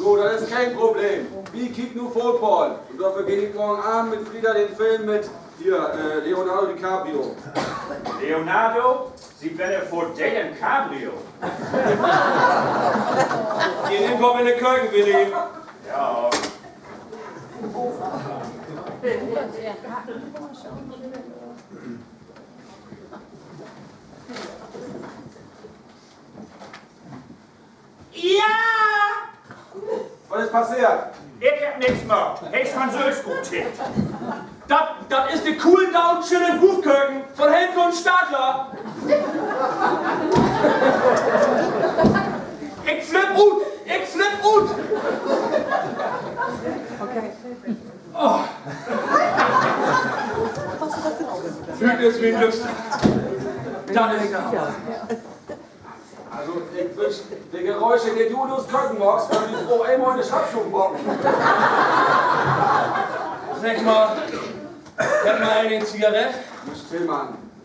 So, das ist kein Problem. Wir kicken nur Football. Und dafür gehe ich morgen Abend mit Frieda den Film mit hier, Leonardo DiCaprio. Leonardo, Sie werden vor Dalen Cabrio. Ihr nehmt doch in der Kirche, Willi. Ja. Ja! Was ist passiert? Ich hab nichts mehr. He's Französisch gut tippt. Das ist die Cool Down Chillin' Hufkirken von Helmke und Stadler. Ich flipp ut! Ich flipp ut! Okay. Oh. Fühlt es wie ein Glückstag. Das ist ja. Also, ich wünsch, die Geräusche, die du durchs Köcken machst, wenn die Frau einmal in die Schraubschuhe bocken. Sag mal, hätt mal eine Zigarette? Still, Mann.